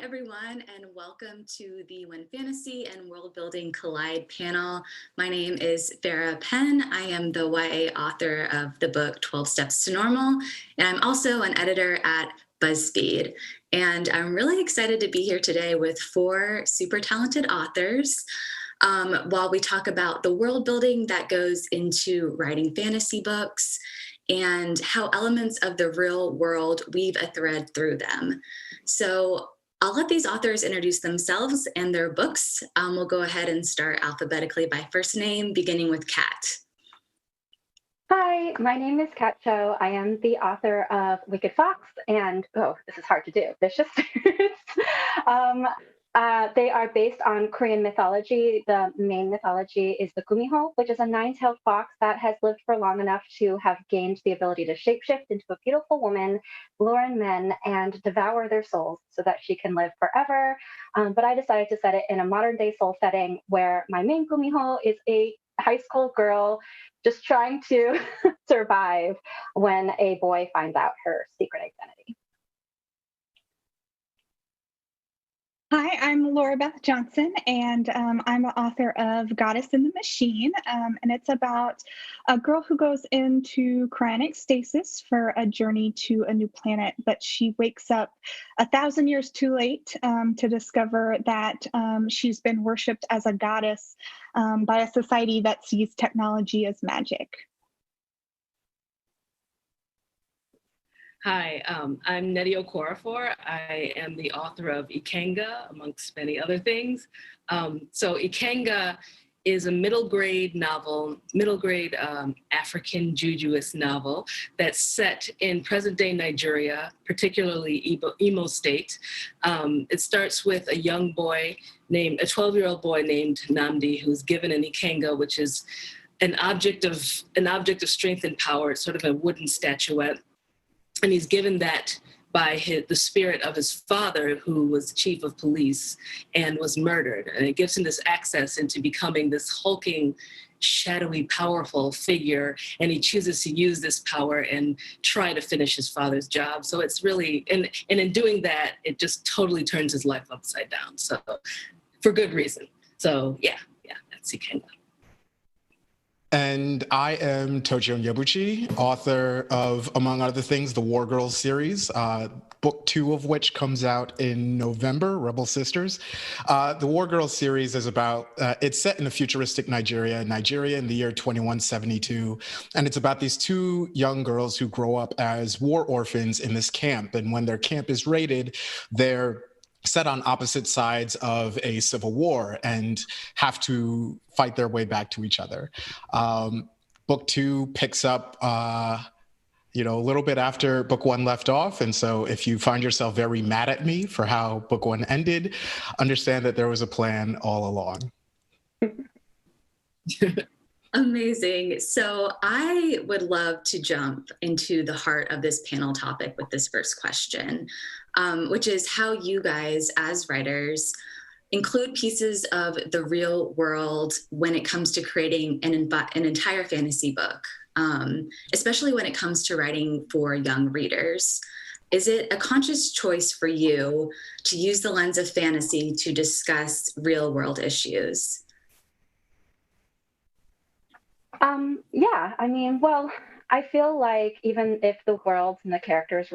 everyone, and welcome to the When Fantasy and World Building Collide panel. My name is Farrah Penn. I am the YA author of the book 12 Steps to Normal, and I'm also an editor at Buzzfeed. And I'm really excited to be here today with four super talented authors while we talk about the world building that goes into writing fantasy books and how elements of the real world weave a thread through them. So I'll let these authors introduce themselves and their books. We'll go ahead and start alphabetically by first name, beginning with Kat. Hi, my name is Kat Cho. I am the author of Wicked Fox and, this is hard to do, Vicious Sisters. They are based on Korean mythology. The main mythology is the Gumiho, which is a nine-tailed fox that has lived for long enough to have gained the ability to shapeshift into a beautiful woman, lure in men, and devour their souls so that she can live forever. But I decided to set it in a modern-day soul setting where my main Gumiho is a high school girl just trying to survive when a boy finds out her secret identity. Hi, I'm Lora Beth Johnson, and I'm the author of Goddess in the Machine, and it's about a girl who goes into cryonic stasis for a journey to a new planet, but she wakes up 1,000 years too late to discover that she's been worshipped as a goddess by a society that sees technology as magic. Hi, I'm Nnedi Okorafor. I am the author of Ikenga, amongst many other things. So Ikenga is a middle grade Africanjujuism novel that's set in present-day Nigeria, particularly Imo State. It starts with a 12-year-old boy named Nnamdi, who's given an Ikenga, which is an object of strength and power. It's sort of a wooden statuette. And he's given that by the spirit of his father, who was chief of police and was murdered. And it gives him this access into becoming this hulking, shadowy, powerful figure. And he chooses to use this power and try to finish his father's job. So it's really, and in doing that, it just totally turns his life upside down. So for good reason. So yeah, that's Ikenga. And I am Tochi Onyebuchi, author of, among other things, the War Girls series, book 2 of which comes out in November, Rebel Sisters. The War Girls series is about, it's set in a futuristic Nigeria in the year 2172. And it's about these two young girls who grow up as war orphans in this camp. And when their camp is raided, they're set on opposite sides of a civil war and have to fight their way back to each other. Book 2 picks up, a little bit after book 1 left off. And so if you find yourself very mad at me for how book 1 ended, understand that there was a plan all along. Amazing. So I would love to jump into the heart of this panel topic with this first question, which is how you guys as writers include pieces of the real world when it comes to creating an entire fantasy book, especially when it comes to writing for young readers. Is it a conscious choice for you to use the lens of fantasy to discuss real world issues? I feel like even if the worlds and the characters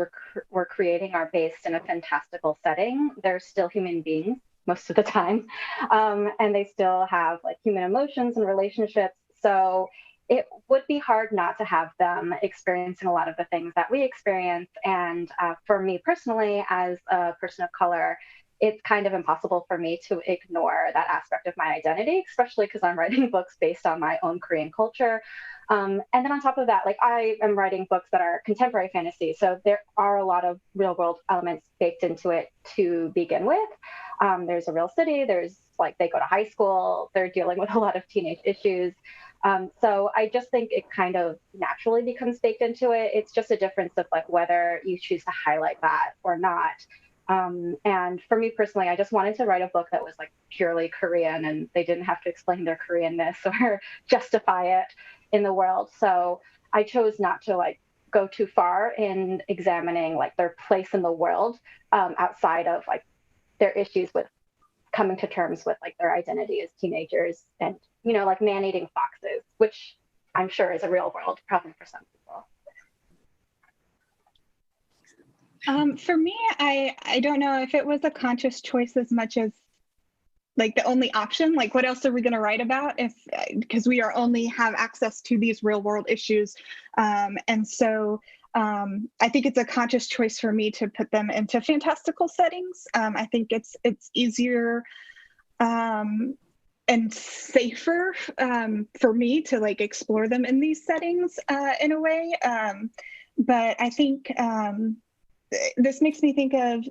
we're creating are based in a fantastical setting, they're still human beings most of the time. And they still have like human emotions and relationships. So it would be hard not to have them experiencing a lot of the things that we experience. And for me personally, as a person of color, it's kind of impossible for me to ignore that aspect of my identity, especially because I'm writing books based on my own Korean culture. And then on top of that, like I am writing books that are contemporary fantasy. So there are a lot of real world elements baked into it to begin with. There's a real city, there's like they go to high school, they're dealing with a lot of teenage issues. So I just think it kind of naturally becomes baked into it. It's just a difference of like whether you choose to highlight that or not. And for me personally, I just wanted to write a book that was like purely Korean and they didn't have to explain their Koreanness or justify it in the world. So I chose not to like go too far in examining like their place in the world outside of like their issues with coming to terms with like their identity as teenagers, and like man-eating foxes, which I'm sure is a real world problem for some people. For me, I don't know if it was a conscious choice as much as like the only option. Like, what else are we going to write about because we are only have access to these real world issues, and so I think it's a conscious choice for me to put them into fantastical settings. I think it's easier and safer for me to like explore them in these settings in a way. But I think this makes me think of,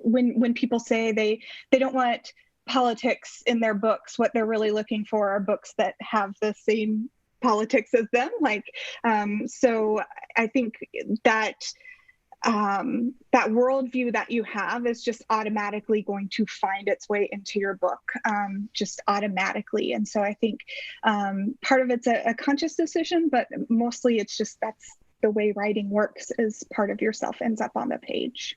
when people say they don't want politics in their books, what they're really looking for are books that have the same politics as them. So I think that that worldview that you have is just automatically going to find its way into your book, just automatically. And so I think part of it's a conscious decision, but mostly it's just that's the way writing works, is part of yourself ends up on the page.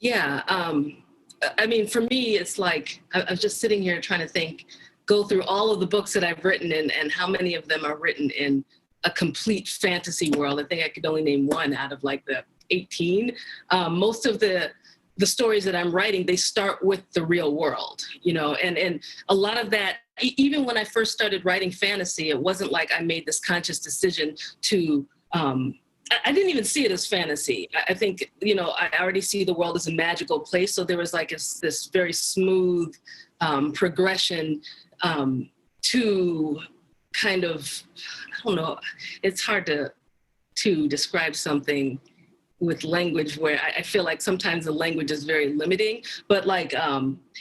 Yeah, I mean, for me, it's like, I was just sitting here trying to go through all of the books that I've written and how many of them are written in a complete fantasy world. I think I could only name one out of like the 18. Most of the stories that I'm writing, they start with the real world, and a lot of that, even when I first started writing fantasy, it wasn't like I made this conscious decision to, I didn't even see it as fantasy. I think, I already see the world as a magical place. So there was like this very smooth progression to kind of, I don't know, it's hard to describe something with language where I feel like sometimes the language is very limiting, but like,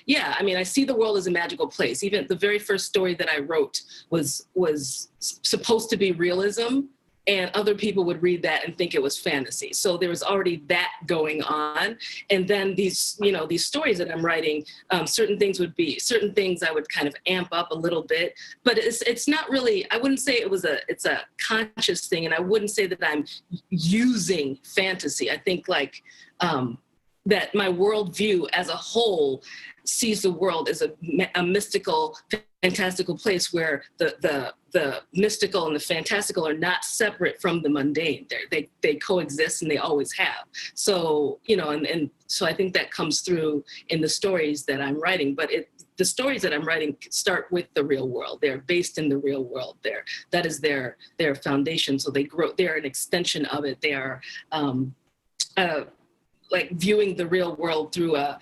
yeah, I mean, I see the world as a magical place. Even the very first story that I wrote was supposed to be realism, and other people would read that and think it was fantasy. So there was already that going on. And then these stories that I'm writing, certain things I would kind of amp up a little bit, but it's not really, I wouldn't say it's a conscious thing. And I wouldn't say that I'm using fantasy. I think like, that my worldview as a whole sees the world as a mystical, fantastical place where the mystical and the fantastical are not separate from the mundane. They coexist, and they always have. So, and so I think that comes through in the stories that I'm writing, but the stories that I'm writing start with the real world. They're based in the real world. That is their foundation. So they're an extension of it. They are, like viewing the real world through a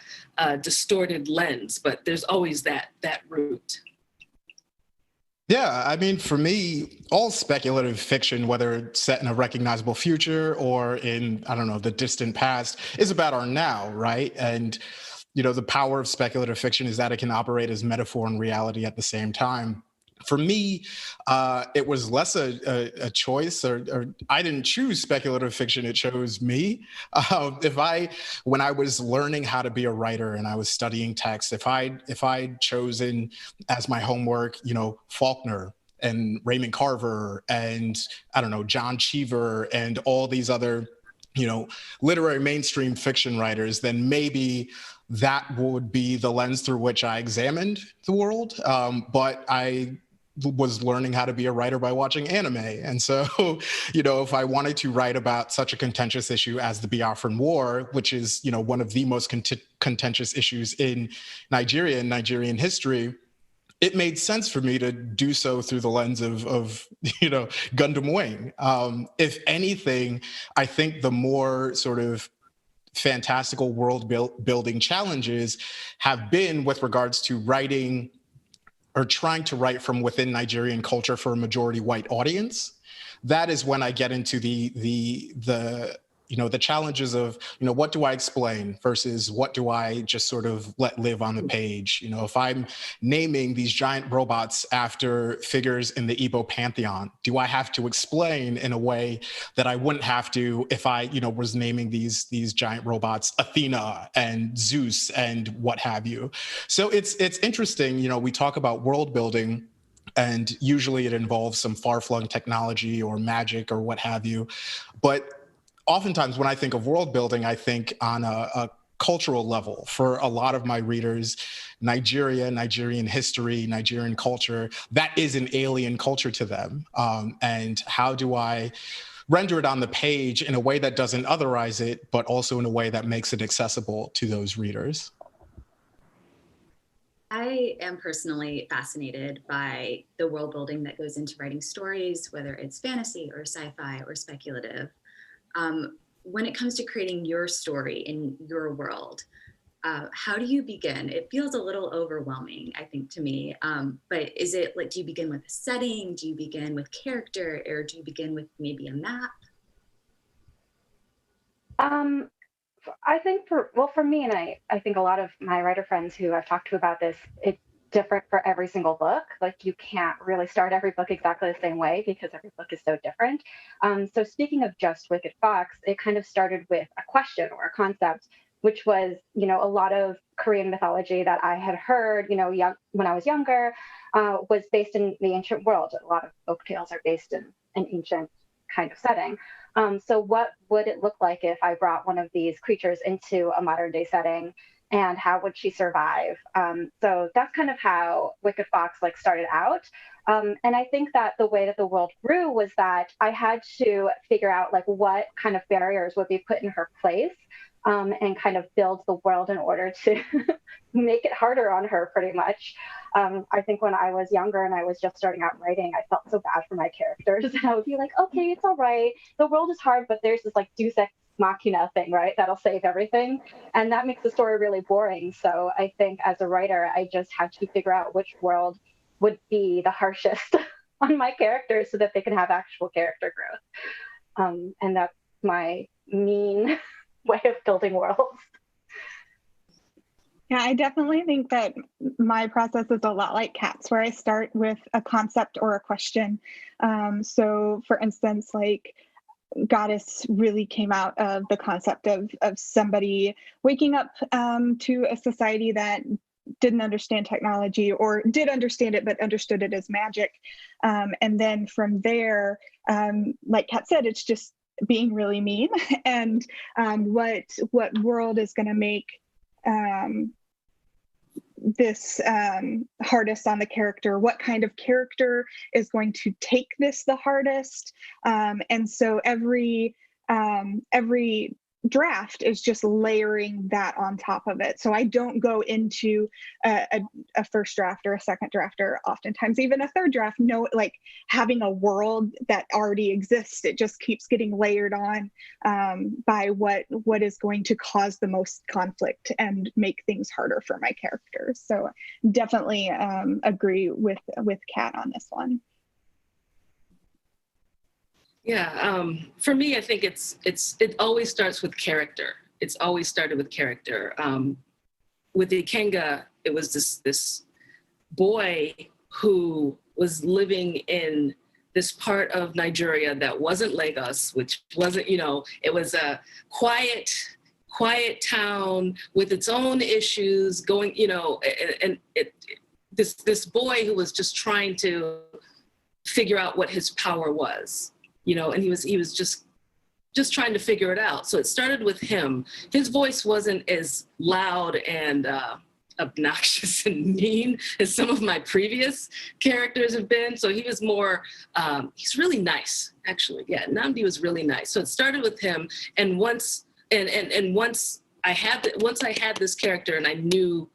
distorted lens, but there's always that root. Yeah, I mean, for me, all speculative fiction, whether it's set in a recognizable future or in, I don't know, the distant past, is about our now, right? And, the power of speculative fiction is that it can operate as metaphor and reality at the same time. For me, it was less a choice, or I didn't choose speculative fiction, it chose me. When I was learning how to be a writer and I was studying text, if I'd chosen as my homework, Faulkner and Raymond Carver and, I don't know, John Cheever and all these other, literary mainstream fiction writers, then maybe that would be the lens through which I examined the world. But I was learning how to be a writer by watching anime. And so, if I wanted to write about such a contentious issue as the Biafran War, which is, one of the most contentious issues in Nigeria and Nigerian history, it made sense for me to do so through the lens of Gundam Wing. If anything, I think the more sort of fantastical world building challenges have been with regards to writing or trying to write from within Nigerian culture for a majority white audience. That is when I get into the challenges of, what do I explain versus what do I just sort of let live on the page? If I'm naming these giant robots after figures in the Igbo pantheon, do I have to explain in a way that I wouldn't have to if I, was naming these giant robots Athena and Zeus and what have you? So it's interesting, we talk about world building, and usually it involves some far-flung technology or magic or what have you, but oftentimes when I think of world building, I think on a cultural level. For a lot of my readers, Nigeria, Nigerian history, Nigerian culture, that is an alien culture to them. And how do I render it on the page in a way that doesn't otherize it, but also in a way that makes it accessible to those readers? I am personally fascinated by the world building that goes into writing stories, whether it's fantasy or sci-fi or speculative. When it comes to creating your story in your world, how do you begin? It feels a little overwhelming, I think, to me. But is it like, do you begin with a setting? Do you begin with character, or do you begin with maybe a map? I think for me, and I think a lot of my writer friends who I've talked to about this, it's different for every single book. Like, you can't really start every book exactly the same way because every book is so different. So speaking of just Wicked Fox, it kind of started with a question or a concept, which was, a lot of Korean mythology that I had heard, when I was younger, was based in the ancient world. A lot of folk tales are based in an ancient kind of setting. So what would it look like if I brought one of these creatures into a modern day setting, and how would she survive? So that's kind of how Wicked Fox started out. And I think that the way that the world grew was that I had to figure out what kind of barriers would be put in her place, and kind of build the world in order to make it harder on her, pretty much. I think when I was younger and I was just starting out writing, I felt so bad for my characters. And I would be like, okay, it's all right. The world is hard, but there's this deus ex machina thing, right? That'll save everything. And that makes the story really boring. So I think as a writer, I just had to figure out which world would be the harshest on my characters so that they can have actual character growth. And that's my mean way of building worlds. Yeah, I definitely think that my process is a lot like Kat's, where I start with a concept or a question. So for instance, Goddess really came out of the concept of somebody waking up to a society that didn't understand technology, or did understand it, but understood it as magic. And then from there, like Kat said, it's just being really mean. And what world is going to make this hardest on the character? What kind of character is going to take this the hardest? And so every draft is just layering that on top of it. So I don't go into a first draft or a second draft, or oftentimes even a third draft, having a world that already exists. It just keeps getting layered on by what is going to cause the most conflict and make things harder for my characters. So definitely agree with Kat on this one. Yeah, for me, I think it always starts with character. It's always started with character. With Ikenga, it was this boy who was living in this part of Nigeria that wasn't Lagos, which wasn't, it was a quiet town with its own issues going, this boy who was just trying to figure out what his power was. And he was just trying to figure it out. So it started with him. His voice wasn't as loud and obnoxious and mean as some of my previous characters have been. So he was more, he's really nice, actually. Yeah, Nnedi was really nice. So it started with him. And once I had this character and I knew,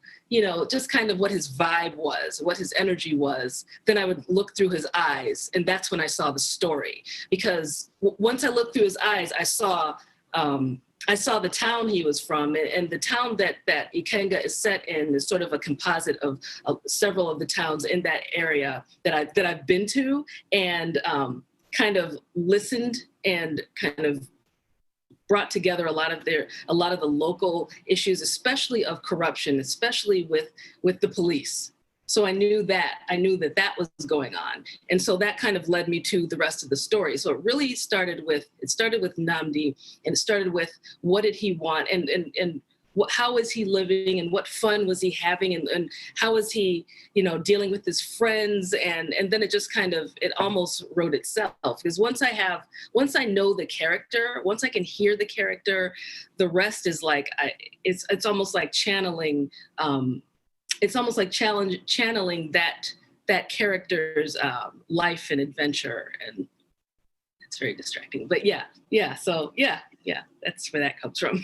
just kind of what his vibe was, what his energy was, then I would look through his eyes, and that's when I saw the story. Because once I looked through his eyes, I saw the town he was from, and the town that Ikenga is set in is sort of a composite of several of the towns in that area that I've been to, and kind of listened and kind of brought together a lot of the local issues, especially of corruption, especially with the police. So I knew that was going on. And so that kind of led me to the rest of the story. So it really started with Nnedi, and it started with what did he want? And how is he living and what fun was he having, and how is he, dealing with his friends, and then it just it almost wrote itself. Because once I know the character, once I can hear the character, the rest is like, it's almost like channeling, channeling that character's life and adventure, and it's very distracting. But so that's where that comes from.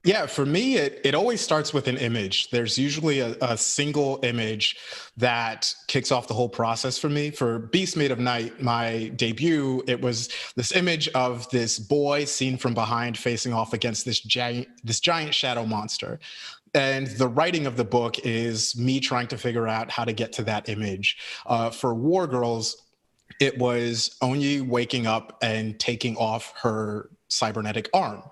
Yeah, for me, it always starts with an image. There's usually a single image that kicks off the whole process for me. For Beast Made of Night, my debut, it was this image of this boy seen from behind facing off against this giant shadow monster. And the writing of the book is me trying to figure out how to get to that image. For War Girls, it was Onyi waking up and taking off her cybernetic arm.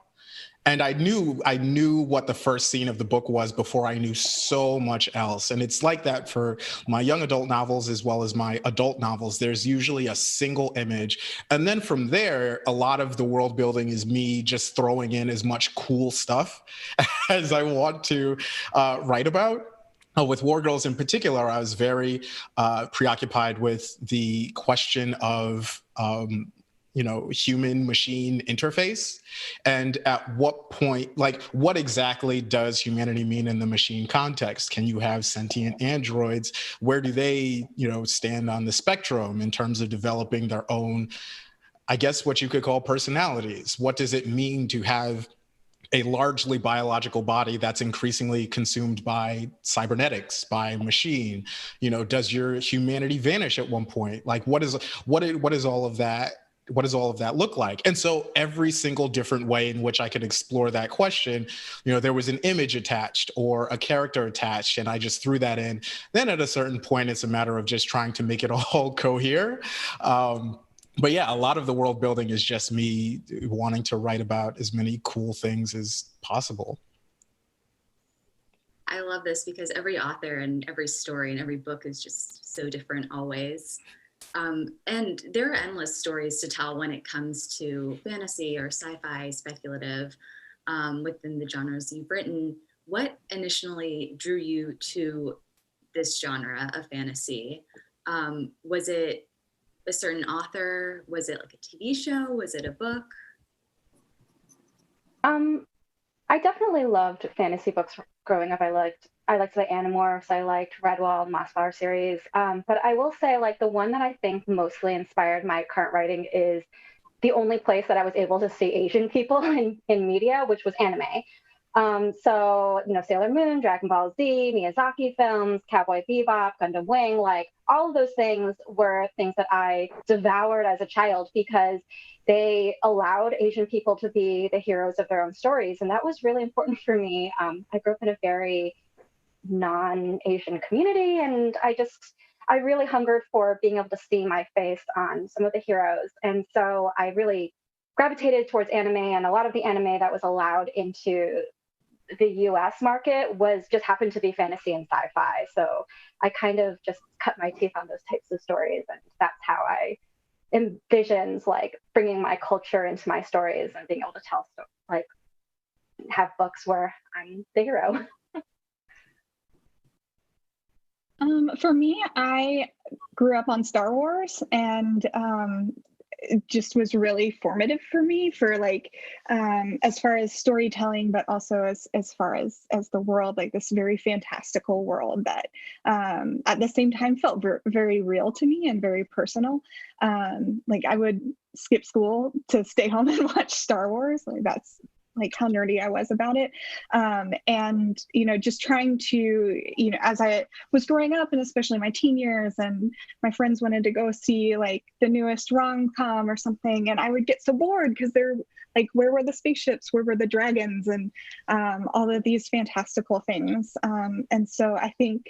And I knew what the first scene of the book was before I knew so much else. And it's like that for my young adult novels as well as my adult novels. There's usually a single image. And then from there, a lot of the world building is me just throwing in as much cool stuff as I want to write about. With War Girls in particular, I was very preoccupied with the question of human machine interface, and at what point, like, what exactly does humanity mean in the machine context? Can you have sentient androids? Where do they stand on the spectrum in terms of developing their own, I guess what you could call, personalities? What does it mean to have a largely biological body that's increasingly consumed by cybernetics, by machine? Does your humanity vanish at one point? Like, what is all of that? What does all of that look like? And so every single different way in which I could explore that question, there was an image attached or a character attached, and I just threw that in. Then at a certain point, it's a matter of just trying to make it all cohere. But yeah, a lot of the world building is just me wanting to write about as many cool things as possible. I love this because every author and every story and every book is just so different always. And there are endless stories to tell when it comes to fantasy or sci-fi, speculative, within the genres you've written. What initially drew you to this genre of fantasy? Was it a certain author? Was it like a TV show? Was it a book? I definitely loved fantasy books growing up. I liked the Animorphs, I liked Redwall, Mossflower series. But I will say, like, the one that I think mostly inspired my current writing is the only place that I was able to see Asian people in media, which was anime. So, Sailor Moon, Dragon Ball Z, Miyazaki films, Cowboy Bebop, Gundam Wing, like, all of those things were things that I devoured as a child because they allowed Asian people to be the heroes of their own stories. And that was really important for me. I grew up in a very non-Asian community, and I really hungered for being able to see my face on some of the heroes. And so I really gravitated towards anime, and a lot of the anime that was allowed into the US market happened to be fantasy and sci-fi. So I kind of just cut my teeth on those types of stories, and that's how I envisioned like bringing my culture into my stories and being able to tell, like, have books where I'm the hero. For me, I grew up on Star Wars, and it just was really formative for me for like as far as storytelling, but also as far as the world, like this very fantastical world that at the same time felt very real to me and very personal. Like, I would skip school to stay home and watch Star Wars. Like, that's like how nerdy I was about it. And, just trying to, as I was growing up, and especially my teen years, and my friends wanted to go see like the newest rom-com or something, and I would get so bored because they're like, where were the spaceships? Where were the dragons? And all of these fantastical things. And so I think,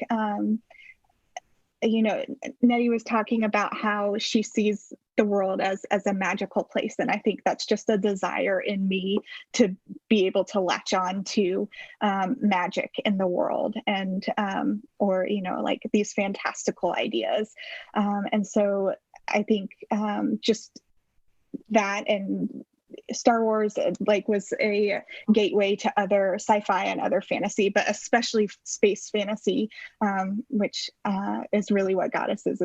Nnedi was talking about how she sees the world as a magical place. And I think that's just a desire in me to be able to latch on to magic in the world, and, or, like these fantastical ideas. And so I think just that, and Star Wars like was a gateway to other sci-fi and other fantasy, but especially space fantasy, which is really what Goddess is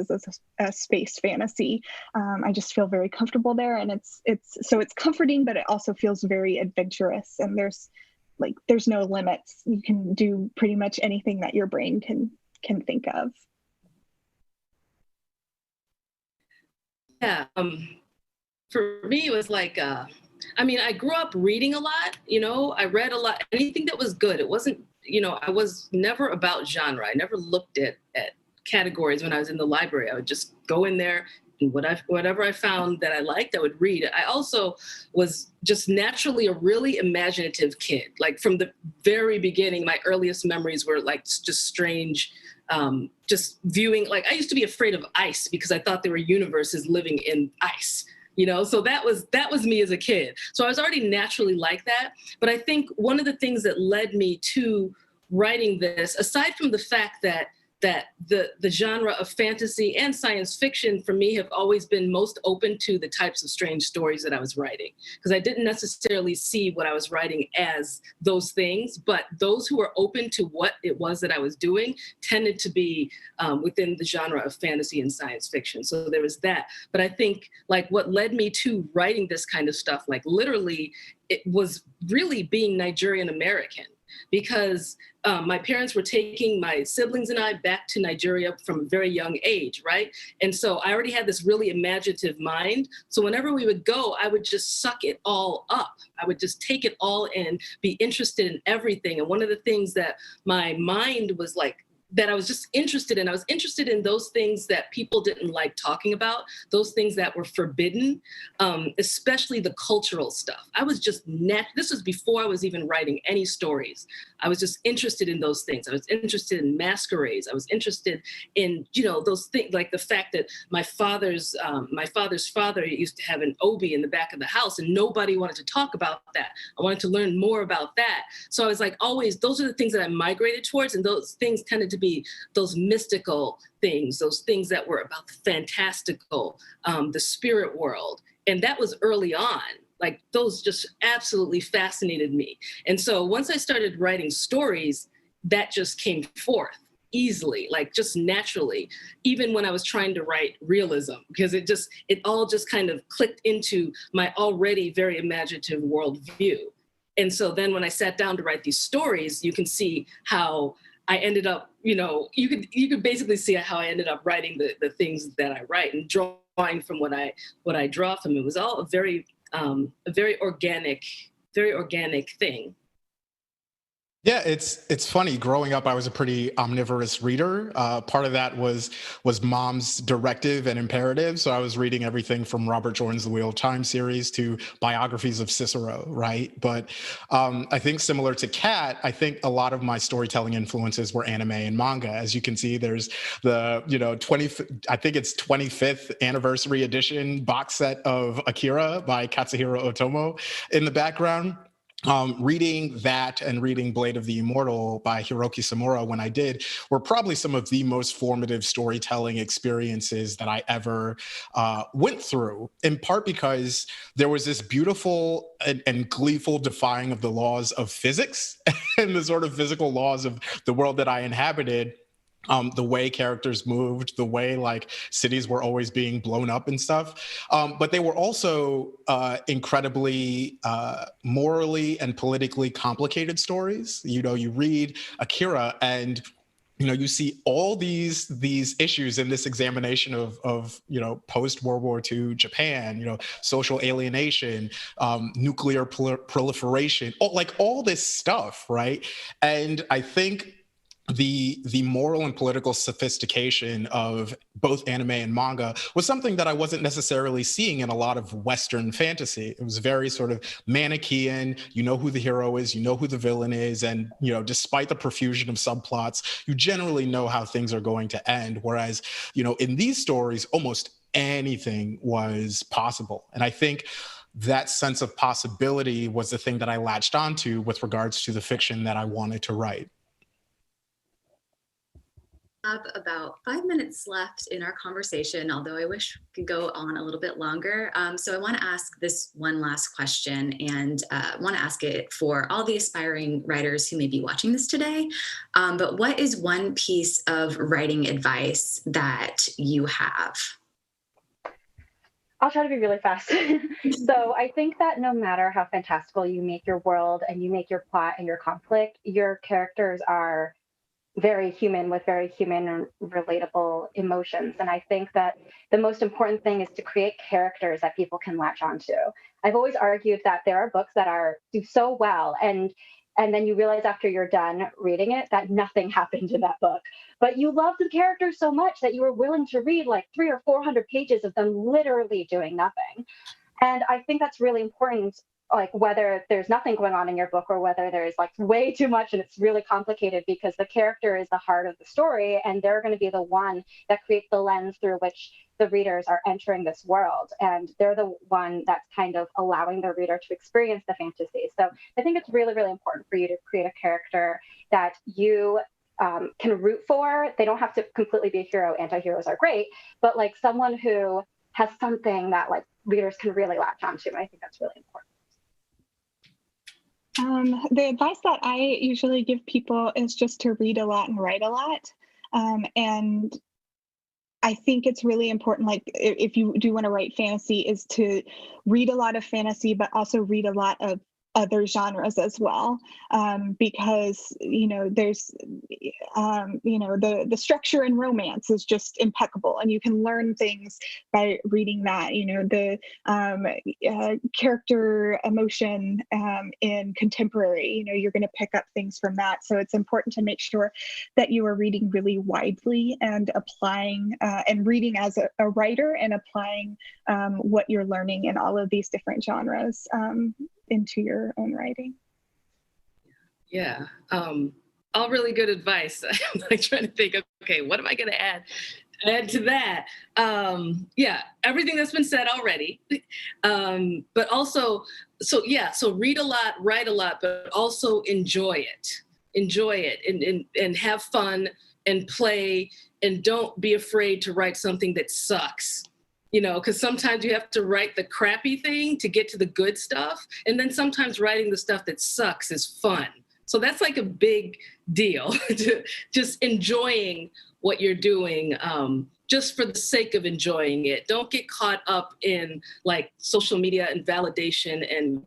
a space fantasy. I just feel very comfortable there, and it's comforting, but it also feels very adventurous, and there's no limits. You can do pretty much anything that your brain can think of. Yeah, for me, it was like, I grew up reading a lot, I read a lot, anything that was good. It wasn't, I was never about genre. I never looked at categories when I was in the library. I would just go in there and whatever I found that I liked, I would read. I also was just naturally a really imaginative kid. Like from the very beginning, my earliest memories were like just strange, just viewing, like I used to be afraid of ice because I thought there were universes living in ice. So that was me as a kid. So I was already naturally like that. But I think one of the things that led me to writing this, aside from the fact that the genre of fantasy and science fiction for me have always been most open to the types of strange stories that I was writing, because I didn't necessarily see what I was writing as those things, but those who were open to what it was that I was doing tended to be within the genre of fantasy and science fiction. So there was that. But I think like what led me to writing this kind of stuff, like literally, it was really being Nigerian American, because my parents were taking my siblings and I back to Nigeria from a very young age, right? And so I already had this really imaginative mind. So whenever we would go, I would just suck it all up. I would just take it all in, be interested in everything. And one of the things that my mind was like, that I was just interested in. I was interested in those things that people didn't like talking about, those things that were forbidden, especially the cultural stuff. I was just, this was before I was even writing any stories. I was just interested in those things. I was interested in masquerades. I was interested in, those things, like the fact that my father's father used to have an obi in the back of the house and nobody wanted to talk about that. I wanted to learn more about that. So I was like, always, those are the things that I migrated towards, and those things tended to be those mystical things, those things that were about the fantastical, the spirit world. And that was early on. Like those just absolutely fascinated me. And so once I started writing stories, that just came forth easily, like just naturally, even when I was trying to write realism, because it all just kind of clicked into my already very imaginative worldview. And so then when I sat down to write these stories, you can see how I ended up, you could basically see how I ended up writing the things that I write and drawing from what I draw from. It was all a very organic thing. Yeah, it's funny. Growing up, I was a pretty omnivorous reader. Part of that was mom's directive and imperative. So I was reading everything from Robert Jordan's The Wheel of Time series to biographies of Cicero, right? But I think similar to Kat, I think a lot of my storytelling influences were anime and manga. As you can see, there's the 25th anniversary edition box set of Akira by Katsuhiro Otomo in the background. Reading that and reading Blade of the Immortal by Hiroki Samura when I did were probably some of the most formative storytelling experiences that I ever went through, in part because there was this beautiful and gleeful defying of the laws of physics and the sort of physical laws of the world that I inhabited. The way characters moved, the way like cities were always being blown up and stuff. But they were also incredibly morally and politically complicated stories. You read Akira and you see all these issues in this examination of post World War II Japan, social alienation, nuclear proliferation, all this stuff, right? And I think the moral and political sophistication of both anime and manga was something that I wasn't necessarily seeing in a lot of Western fantasy. It was very sort of Manichaean. You know who the hero is, you know who the villain is, and despite the profusion of subplots, you generally know how things are going to end. Whereas, in these stories, almost anything was possible. And I think that sense of possibility was the thing that I latched onto with regards to the fiction that I wanted to write. have about 5 minutes left in our conversation, although I wish we could go on a little bit longer. So I want to ask this one last question, and want to ask it for all the aspiring writers who may be watching this today. But what is one piece of writing advice that you have? I'll try to be really fast. So I think that no matter how fantastical you make your world and you make your plot and your conflict, your characters are very human with very human and relatable emotions. And I think that the most important thing is to create characters that people can latch onto. I've always argued that there are books that do so well, and then you realize after you're done reading it that nothing happened in that book. But you loved the characters so much that you were willing to read like 300 or 400 pages of them literally doing nothing. And I think that's really important, like whether there's nothing going on in your book or whether there's like way too much and it's really complicated, because the character is the heart of the story and they're going to be the one that creates the lens through which the readers are entering this world. And they're the one that's kind of allowing the reader to experience the fantasy. So I think it's really, really important for you to create a character that you can root for. They don't have to completely be a hero. Anti-heroes are great, but like someone who has something that like readers can really latch onto. I think that's really important. The advice that I usually give people is just to read a lot and write a lot. And I think it's really important, like if you do want to write fantasy, is to read a lot of fantasy, but also read a lot of other genres as well, because there's the structure in romance is just impeccable, and you can learn things by reading that. The character emotion in contemporary, you're going to pick up things from that. So it's important to make sure that you are reading really widely and applying and reading as a writer and applying what you're learning in all of these different genres into your own writing. Yeah, all really good advice. I'm like trying to think of, okay, what am I going to add to that? Yeah, everything that's been said already. But also, so read a lot, write a lot, but also enjoy it and have fun and play, and don't be afraid to write something that sucks. Because sometimes you have to write the crappy thing to get to the good stuff. And then sometimes writing the stuff that sucks is fun. So that's like a big deal, to just enjoying what you're doing, just for the sake of enjoying it. Don't get caught up in like social media and validation and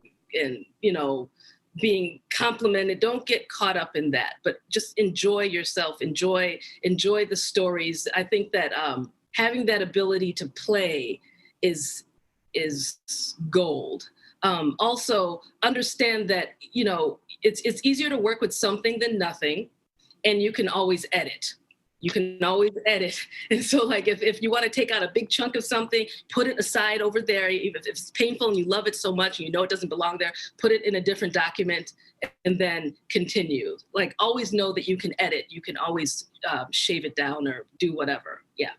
being complimented. Don't get caught up in that, but just enjoy yourself, enjoy the stories. I think that, having that ability to play is gold. Also, understand that it's easier to work with something than nothing, and you can always edit. And so, like, if you want to take out a big chunk of something, put it aside over there. Even if it's painful and you love it so much and it doesn't belong there, put it in a different document and then continue. Like, always know that you can edit. You can always shave it down or do whatever. Yeah.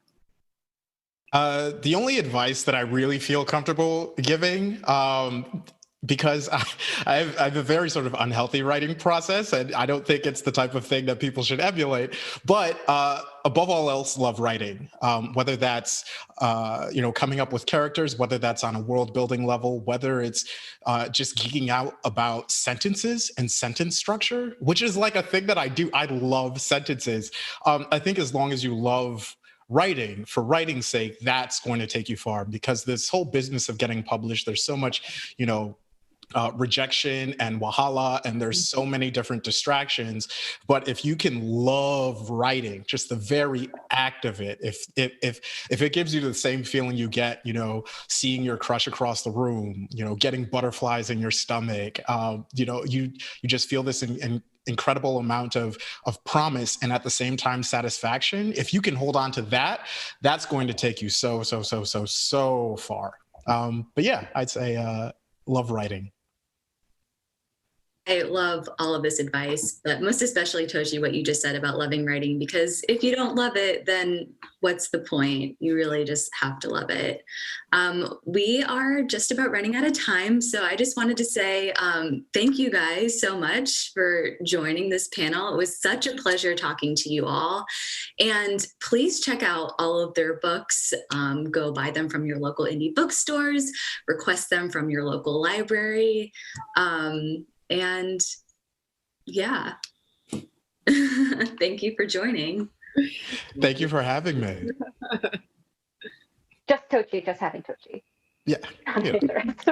The only advice that I really feel comfortable giving, because I have a very sort of unhealthy writing process, and I don't think it's the type of thing that people should emulate. But above all else, love writing. Whether that's coming up with characters, whether that's on a world building level, whether it's just geeking out about sentences and sentence structure, which is like a thing that I do. I love sentences. I think as long as you love writing for writing's sake, that's going to take you far, because this whole business of getting published, there's so much, rejection and wahala, and there's so many different distractions. But if you can love writing, just the very act of it, if it gives you the same feeling you get, seeing your crush across the room, getting butterflies in your stomach, you just feel this incredible amount of promise and at the same time satisfaction. If you can hold on to that, that's going to take you so far. But yeah, I'd say love writing. I love all of this advice, but most especially, Tochi, what you just said about loving writing, because if you don't love it, then what's the point? You really just have to love it. We are just about running out of time, so I just wanted to say thank you guys so much for joining this panel. It was such a pleasure talking to you all. And please check out all of their books. Go buy them from your local indie bookstores, request them from your local library. And yeah, thank you for joining. Thank you for having me. Just Tochi, just having Tochi. Yeah. Not the rest.